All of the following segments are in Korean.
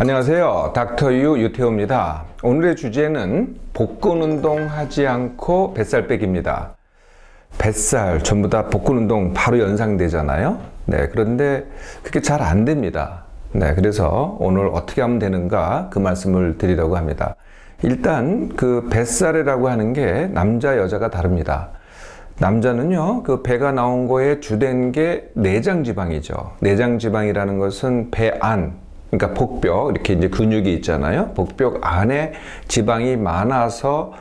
안녕하세요. 닥터유 유태호입니다. 오늘의 주제는 복근 운동 하지 않고 뱃살 빼기입니다. 뱃살 전부 다 복근 운동 바로 연상되잖아요. 네, 그런데 그게 잘 안 됩니다. 네, 그래서 오늘 어떻게 하면 되는가 그 말씀을 드리려고 합니다. 일단 그 뱃살이라고 하는 게 남자 여자가 다릅니다. 남자는요, 그 배가 나온 거에 주된 게 내장 지방이죠. 내장 지방이라는 것은 배 안, 그러니까 복벽, 이렇게 이제 근육이 있잖아요. 복벽 안에 지방이 많아서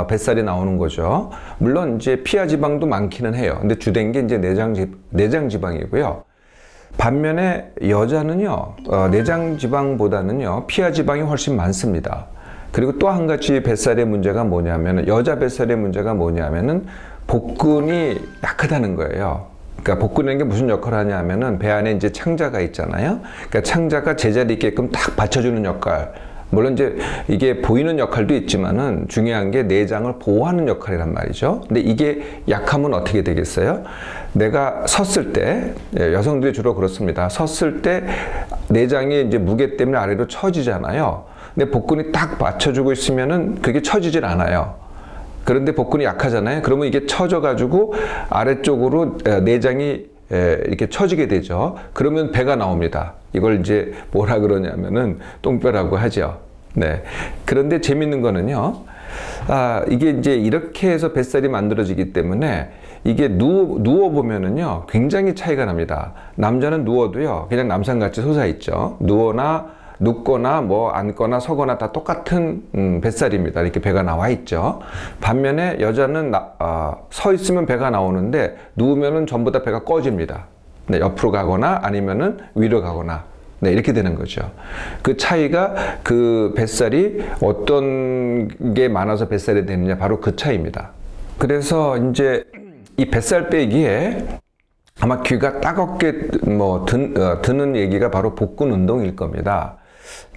뱃살이 나오는 거죠. 물론 이제 피하 지방도 많기는 해요. 근데 주된 게 이제 내장 지방이고요. 반면에 여자는요, 내장 지방보다는요, 피하 지방이 훨씬 많습니다. 그리고 또 한 가지 뱃살의 문제가 뭐냐면은, 여자 뱃살의 문제가 뭐냐면은 복근이 약하다는 거예요. 그러니까 복근이라는 게 무슨 역할을 하냐 하면은 배 안에 이제 창자가 있잖아요. 그러니까 창자가 제자리에 있게끔 딱 받쳐주는 역할. 물론 이제 이게 보이는 역할도 있지만은 중요한 게 내장을 보호하는 역할이란 말이죠. 근데 이게 약하면 어떻게 되겠어요? 내가 섰을 때, 여성들이 주로 그렇습니다. 섰을 때 내장이 이제 무게 때문에 아래로 처지잖아요. 근데 복근이 딱 받쳐주고 있으면은 그게 처지질 않아요. 그런데 복근이 약하잖아요. 그러면 이게 처져가지고 아래쪽으로 내장이 이렇게 처지게 되죠. 그러면 배가 나옵니다. 이걸 이제 뭐라 그러냐면은 똥뼈라고 하죠. 네. 그런데 재밌는 거는요. 이게 이제 이렇게 해서 뱃살이 만들어지기 때문에 이게 누워보면은요. 굉장히 차이가 납니다. 남자는 누워도요. 그냥 남산같이 솟아있죠. 눕거나 뭐 앉거나 서거나 다 똑같은 뱃살입니다. 이렇게 배가 나와 있죠. 반면에 여자는 서 있으면 배가 나오는데 누우면은 전부 다 배가 꺼집니다. 네, 옆으로 가거나 아니면은 위로 가거나 네, 이렇게 되는 거죠. 그 차이가 그 뱃살이 어떤 게 많아서 뱃살이 되느냐 바로 그 차이입니다. 그래서 이제 이 뱃살 빼기에 아마 귀가 따갑게 드는 얘기가 바로 복근 운동일 겁니다.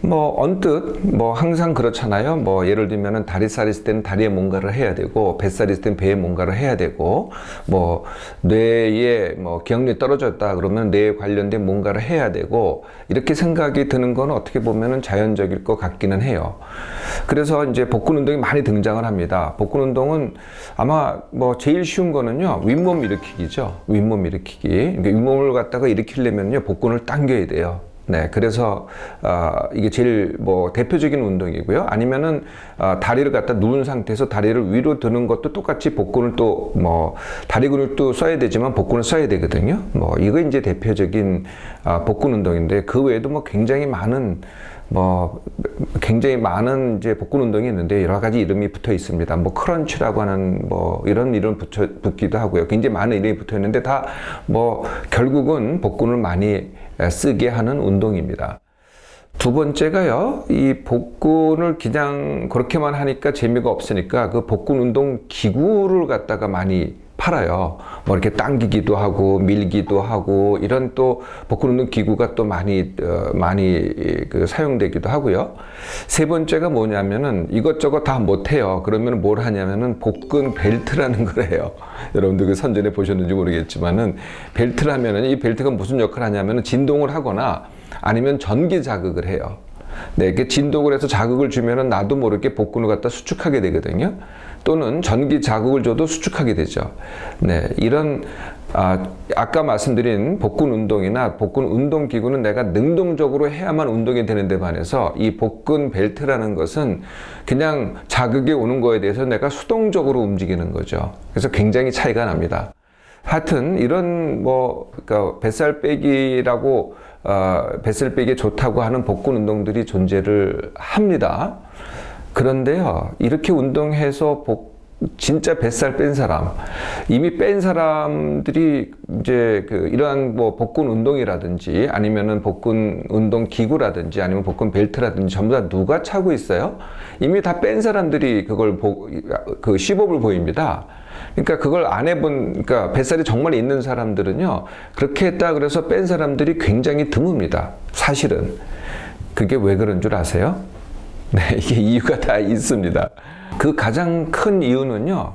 언뜻 항상 그렇잖아요. 예를 들면은 다리살 있을 때는 다리에 뭔가를 해야 되고, 뱃살 있을 때는 배에 뭔가를 해야 되고, 뇌에 기억력이 떨어졌다 그러면 뇌에 관련된 뭔가를 해야 되고, 이렇게 생각이 드는 건 어떻게 보면은 자연적일 것 같기는 해요. 그래서 이제 복근 운동이 많이 등장을 합니다. 복근 운동은 아마 제일 쉬운 거는요, 윗몸 일으키기죠. 윗몸 일으키기. 그러니까 윗몸을 갖다가 일으키려면요, 복근을 당겨야 돼요. 네, 그래서 이게 제일 대표적인 운동이고요. 아니면은 다리를 갖다 누운 상태에서 다리를 위로 드는 것도 똑같이 복근을 또 다리 근육도 써야 되지만 복근을 써야 되거든요. 이거 이제 대표적인 복근 운동인데, 그 외에도 굉장히 많은 이제 복근 운동이 있는데 여러 가지 이름이 붙어 있습니다. 크런치라고 하는 이런 이름 붙기도 하고요. 굉장히 많은 이름이 붙어 있는데 다 결국은 복근을 많이 쓰게 하는 운동입니다. 두 번째가요, 이 복근을 그냥 그렇게만 하니까 재미가 없으니까 그 복근 운동 기구를 갖다가 많이 팔아요. 이렇게 당기기도 하고 밀기도 하고 이런 또 복근 운동 기구가 또 많이 사용되기도 하고요. 세 번째가 뭐냐면은 이것저것 다 못해요. 그러면 뭘 하냐면은 복근 벨트라는 걸 해요. 여러분들 그 선전에 보셨는지 모르겠지만은 벨트를 하면은, 이 벨트가 무슨 역할을 하냐면은 진동을 하거나 아니면 전기 자극을 해요. 네, 이렇게 진동을 해서 자극을 주면은 나도 모르게 복근을 갖다 수축하게 되거든요. 또는 전기 자극을 줘도 수축하게 되죠. 네, 이런 아까 말씀드린 복근 운동이나 복근 운동 기구는 내가 능동적으로 해야만 운동이 되는데 반해서 이 복근 벨트라는 것은 그냥 자극이 오는 거에 대해서 내가 수동적으로 움직이는 거죠. 그래서 굉장히 차이가 납니다. 하여튼 이런 그러니까 뱃살 빼기라고 뱃살 빼기에 좋다고 하는 복근 운동들이 존재를 합니다. 그런데요, 이렇게 운동해서 진짜 뱃살 뺀 사람, 이미 뺀 사람들이 이제 이러한 복근 운동이라든지 아니면은 복근 운동 기구라든지 아니면 복근 벨트라든지 전부 다 누가 차고 있어요? 이미 다 뺀 사람들이 그걸 시범을 보입니다. 그러니까 그걸 안 해본, 그러니까 뱃살이 정말 있는 사람들은요, 그렇게 했다 그래서 뺀 사람들이 굉장히 드뭅니다. 사실은. 그게 왜 그런 줄 아세요? 네, 이게 이유가 다 있습니다. 그 가장 큰 이유는요,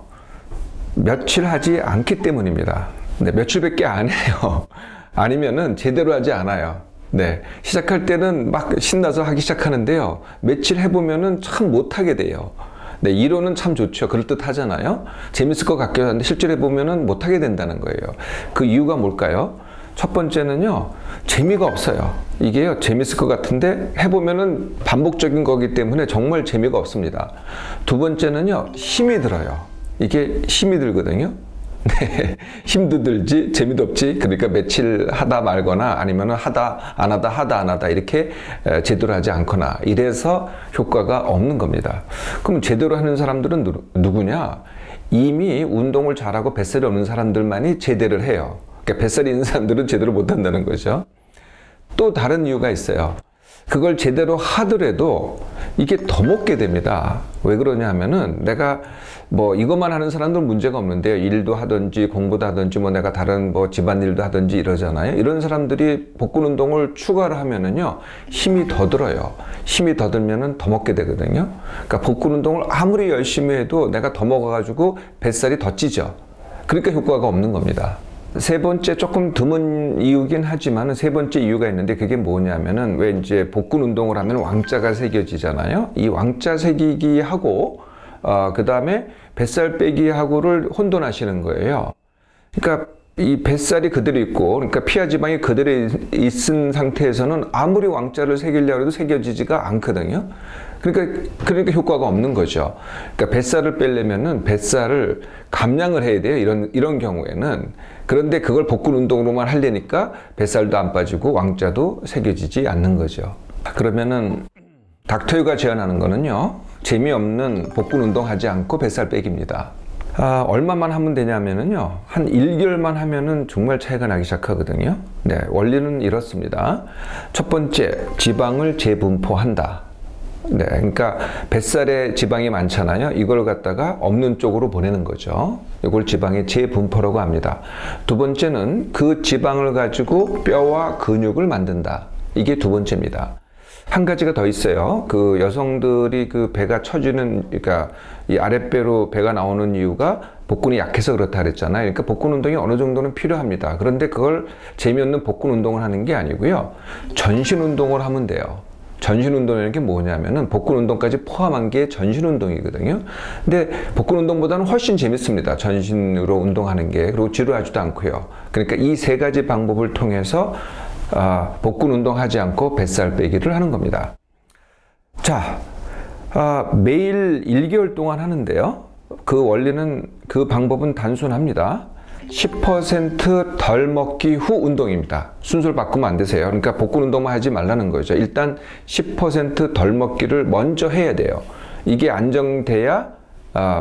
며칠 하지 않기 때문입니다. 네, 며칠밖에 안 해요. 아니면은 제대로 하지 않아요. 네, 시작할 때는 막 신나서 하기 시작하는데요. 며칠 해보면은 참 못하게 돼요. 네, 이론은 참 좋죠. 그럴듯 하잖아요. 재밌을 것 같기도 한데 실제로 해보면은 못하게 된다는 거예요. 그 이유가 뭘까요? 첫 번째는요, 재미가 없어요. 이게요, 재밌을 것 같은데 해보면은 반복적인 거기 때문에 정말 재미가 없습니다. 두 번째는요, 힘이 들어요. 이게 힘이 들거든요. 네, 힘도 들지 재미도 없지. 그러니까 며칠 하다 말거나 아니면 하다 안 하다 이렇게 제대로 하지 않거나 이래서 효과가 없는 겁니다. 그럼 제대로 하는 사람들은 누구냐? 이미 운동을 잘하고 뱃살이 없는 사람들만이 제대로 해요. 그러니까 뱃살이 있는 사람들은 제대로 못한다는 거죠. 또 다른 이유가 있어요. 그걸 제대로 하더라도 이게 더 먹게 됩니다. 왜 그러냐 하면은 내가 뭐 이것만 하는 사람들은 문제가 없는데요. 일도 하든지 공부도 하든지 뭐 내가 다른 뭐 집안일도 하든지 이러잖아요. 이런 사람들이 복근 운동을 추가를 하면은요, 힘이 더 들어요. 힘이 더 들면은 더 먹게 되거든요. 그러니까 복근 운동을 아무리 열심히 해도 내가 더 먹어가지고 뱃살이 더 찌죠. 그러니까 효과가 없는 겁니다. 세 번째 조금 드문 이유긴 하지만 세 번째 이유가 있는데 그게 뭐냐면은 왜 이제 복근 운동을 하면 왕자가 새겨지잖아요. 이 왕자 새기기하고 그 다음에 뱃살 빼기하고를 혼돈하시는 거예요. 그러니까 이 뱃살이 그대로 있고, 그러니까 피하 지방이 그대로 있은 상태에서는 아무리 왕자를 새기려고 해도 새겨지지가 않거든요. 그러니까 효과가 없는 거죠. 그러니까 뱃살을 빼려면은 뱃살을 감량을 해야 돼요. 이런 경우에는. 그런데 그걸 복근 운동으로만 하려니까 뱃살도 안 빠지고 왕자도 새겨지지 않는 거죠. 그러면은 닥터유가 제안하는 거는요, 재미없는 복근 운동 하지 않고 뱃살 빼기입니다. 얼마만 하면 되냐면은요, 한 1개월만 하면은 정말 차이가 나기 시작하거든요. 네, 원리는 이렇습니다. 첫 번째, 지방을 재분포한다. 네, 그러니까 뱃살에 지방이 많잖아요. 이걸 갖다가 없는 쪽으로 보내는 거죠. 이걸 지방의 재분포라고 합니다. 두 번째는 그 지방을 가지고 뼈와 근육을 만든다. 이게 두 번째입니다. 한 가지가 더 있어요. 그 여성들이 그 배가 처지는, 그러니까 이 아랫배로 배가 나오는 이유가 복근이 약해서 그렇다 그랬잖아요. 그러니까 복근 운동이 어느 정도는 필요합니다. 그런데 그걸 재미없는 복근 운동을 하는 게 아니고요, 전신 운동을 하면 돼요. 전신 운동이라는 게 뭐냐면은 복근 운동까지 포함한 게 전신 운동이거든요. 근데 복근 운동보다는 훨씬 재밌습니다. 전신으로 운동하는 게. 그리고 지루하지도 않고요. 그러니까 이 세 가지 방법을 통해서 복근 운동하지 않고 뱃살 빼기를 하는 겁니다. 자, 매일 1개월 동안 하는데요. 그 원리는, 그 방법은 단순합니다. 10% 덜 먹기 후 운동입니다. 순서를 바꾸면 안 되세요. 그러니까 복근 운동만 하지 말라는 거죠. 일단 10% 덜 먹기를 먼저 해야 돼요. 이게 안정돼야,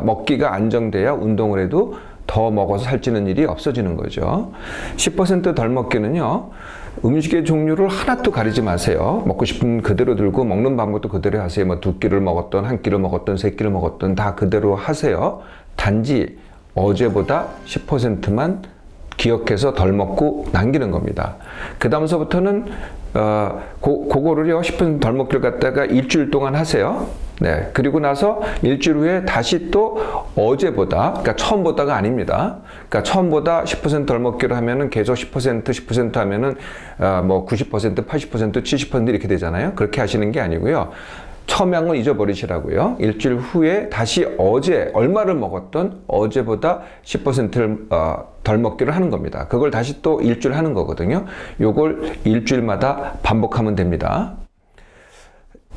먹기가 안정돼야 운동을 해도 더 먹어서 살찌는 일이 없어지는 거죠. 10% 덜 먹기는요, 음식의 종류를 하나도 가리지 마세요. 먹고 싶은 그대로 들고 먹는 방법도 그대로 하세요. 뭐 2끼를 먹었던, 1끼를 먹었던, 3끼를 먹었던 다 그대로 하세요. 단지 어제보다 10%만 기억해서 덜 먹고 남기는 겁니다. 그 다음서부터는 그거를요, 10% 덜 먹기를 갖다가 일주일 동안 하세요. 네, 그리고 나서 일주일 후에 다시 또 어제보다, 그러니까 처음보다가 아닙니다. 그러니까 처음보다 10% 덜 먹기로 하면은 계속 10% 하면은 뭐 90%, 80%, 70% 이렇게 되잖아요. 그렇게 하시는 게 아니고요. 처음에 한 건 잊어버리시라고요. 일주일 후에 다시 어제 얼마를 먹었던 어제보다 10%를 덜 먹기를 하는 겁니다. 그걸 다시 또 일주일 하는 거거든요. 요걸 일주일마다 반복하면 됩니다.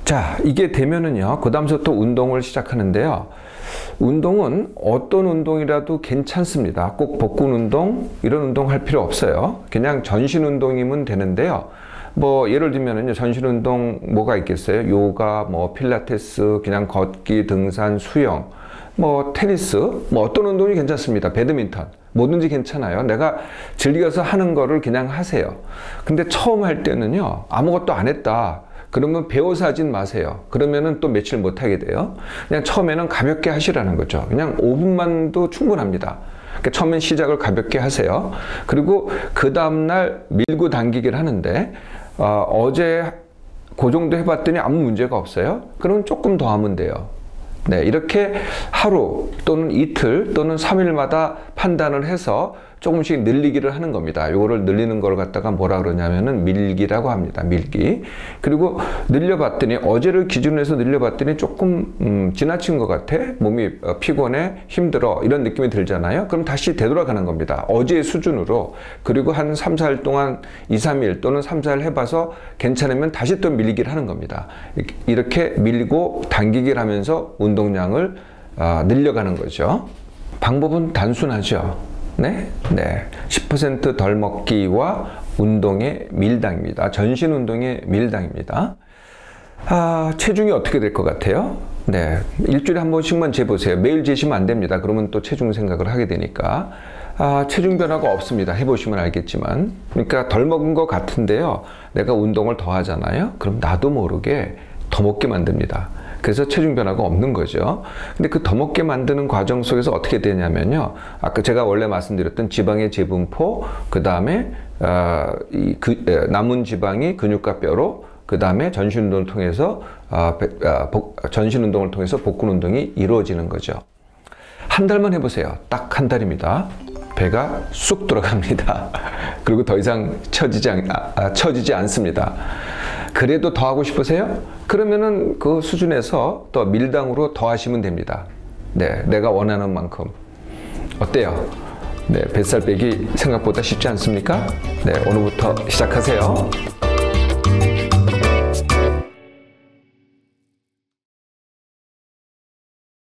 자, 이게 되면은요, 그 다음부터 또 운동을 시작하는데요. 운동은 어떤 운동이라도 괜찮습니다. 꼭 복근 운동, 이런 운동 할 필요 없어요. 그냥 전신 운동이면 되는데요. 뭐 예를 들면은요, 전신 운동 뭐가 있겠어요? 요가, 뭐 필라테스, 그냥 걷기, 등산, 수영, 뭐 테니스, 뭐 어떤 운동이 괜찮습니다. 배드민턴, 뭐든지 괜찮아요. 내가 즐겨서 하는 거를 그냥 하세요. 근데 처음 할 때는요, 아무것도 안 했다. 그러면 배워서 하진 마세요. 그러면은 또 며칠 못 하게 돼요. 그냥 처음에는 가볍게 하시라는 거죠. 그냥 5분만도 충분합니다. 그러니까 처음엔 시작을 가볍게 하세요. 그리고 그 다음날 밀고 당기기를 하는데, 어제 그 정도 해봤더니 아무 문제가 없어요. 그럼 조금 더 하면 돼요. 네, 이렇게 하루 또는 이틀 또는 3일마다 판단을 해서 조금씩 늘리기를 하는 겁니다. 요거를 늘리는 걸 갖다가 뭐라 그러냐면은 밀기라고 합니다. 밀기. 그리고 늘려봤더니 어제를 기준으로 해서 늘려봤더니 조금 지나친 것 같아. 몸이 피곤해, 힘들어 이런 느낌이 들잖아요. 그럼 다시 되돌아가는 겁니다. 어제의 수준으로. 그리고 한 3, 4일 동안 2, 3일 또는 3, 4일 해봐서 괜찮으면 다시 또 밀기를 하는 겁니다. 이렇게 밀고 당기기를 하면서 운동량을 늘려가는 거죠. 방법은 단순하죠. 네, 10% 덜 먹기와 운동의 밀당입니다. 전신 운동의 밀당입니다. 체중이 어떻게 될 것 같아요? 네, 일주일에 한 번씩만 재보세요. 매일 재시면 안 됩니다. 그러면 또 체중 생각을 하게 되니까. 체중 변화가 없습니다. 해보시면 알겠지만. 그러니까 덜 먹은 것 같은데요. 내가 운동을 더 하잖아요. 그럼 나도 모르게 더 먹게 만듭니다. 그래서 체중 변화가 없는 거죠. 근데 그 더 먹게 만드는 과정 속에서 어떻게 되냐면요. 아까 제가 원래 말씀드렸던 지방의 재분포, 그 다음에 남은 지방이 근육과 뼈로, 그 다음에 전신 운동을 통해서 전신 운동을 통해서 복근 운동이 이루어지는 거죠. 한 달만 해보세요. 딱 한 달입니다. 배가 쑥 들어갑니다. 그리고 더 이상 처지지 않습니다. 그래도 더 하고 싶으세요? 그러면은 그 수준에서 또 밀당으로 더 하시면 됩니다. 네, 내가 원하는 만큼. 어때요? 네, 뱃살 빼기 생각보다 쉽지 않습니까? 네, 오늘부터 시작하세요.